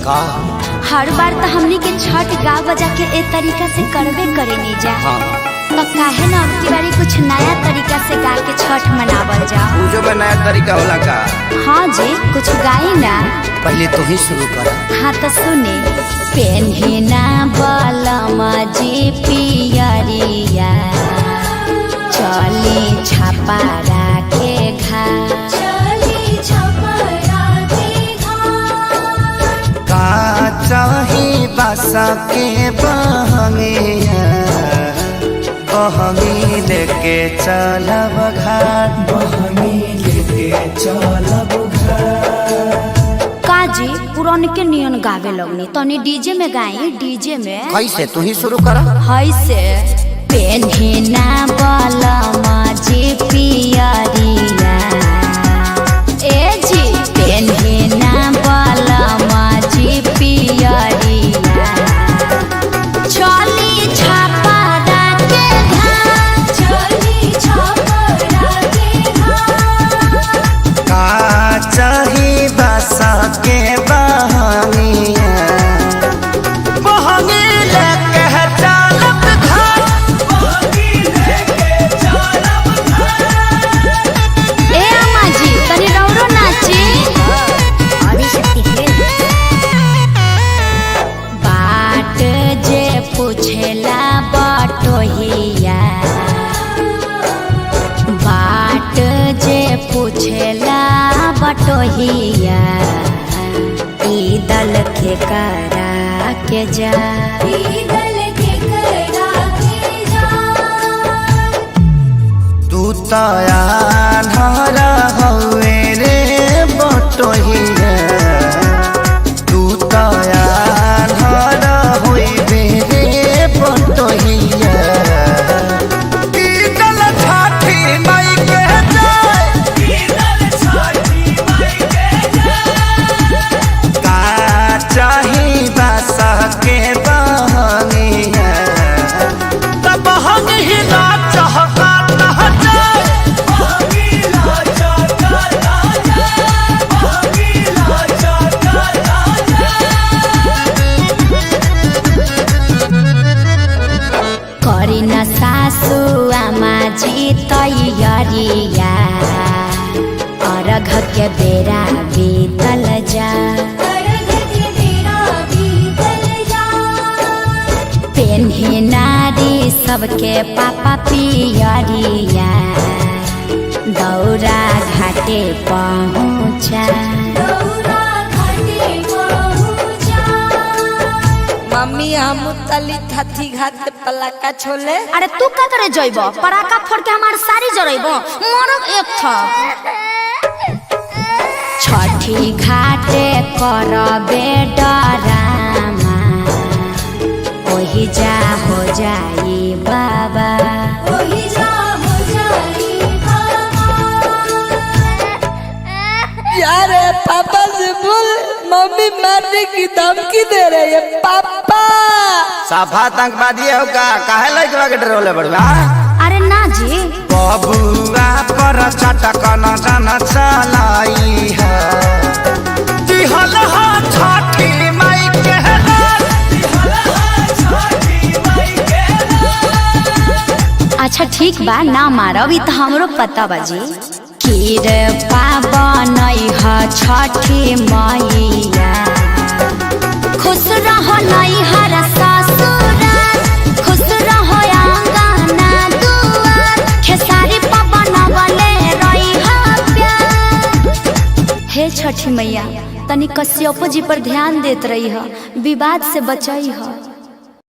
का हर बार तो हमनी के छठ गा बजा के ए तरीका से करबे करे नहीं जा। हाँ तो काहे ना अब की बारी कुछ नया तरीका से गा के छठ मनावल जा। पूजो में नया तरीका होला का? हाँ जी कुछ गाई ना। पहले तो ही शुरू कर। हाँ तो सुने। पेन्हिना बलमा जी पियरिया चली छापा राखे घा का चाही बासा के बहंगिया बहंगी लेके चलब घाट काजी पुरान के नियन गावे लगनी तनी डीजे में गाई। डीजे में कैसे तू ही शुरू कर। हई से पेन्हिना बलमा जी पियरिया ए जी पेन्हिना बलमा जी पियरिया चली छापा राखे घाट चली छापा राखे घाट का चाही बासा के बहंगिया बहंगी लेके चलब घाट ए अम्मा जी तनी रौरो नाची। बाट जे पूछेला बटोहिया बाट जे पूछेला बटोहिया ई दल के करा के जा तू तया धरा हवे रे बटोहिया तू तया धरा होइबे रे बटोहिया ई दल छाठी माई के का चाही बासा के बहंगिया तब बहंगी ही ना चहका ना जाए करी न सासु आमा जी तैयारिया अर्घ के बेरा बीतल जा पेन्ही नारी सबके पापा पियरिया दौरा घाटे पहुँचा मम्मी हम तली थाथी घाट पलाका छोले। अरे तू का करे जइब पराका फोड़ के हमार सारी जरइब मरक एक था। छठी घाटे करबे डरामा ओही जा हो जाई बाबा ओही जा हो जाई यार पापा से बोल मम्मी मारने की धमकी दे रही है पापा। साफा आतंकवादी हो का काहे लइकवा के डरोले बड़वा? अरे ना जी बबुआ पर चटकन जन चलाई है दिहल हा छठी माई के अच्छा ठीक बा ना मारब ई त हमरो पता बाजी। खीर पावन ह छठी मैया खुश रहो नैहर ससुराल खुश रहो आंगना दुआर खेसारी पवन वाले रही प्यार। हे छठी मैया तनी कश्यप जी पर ध्यान देत रही ह विवाद से बचई ह।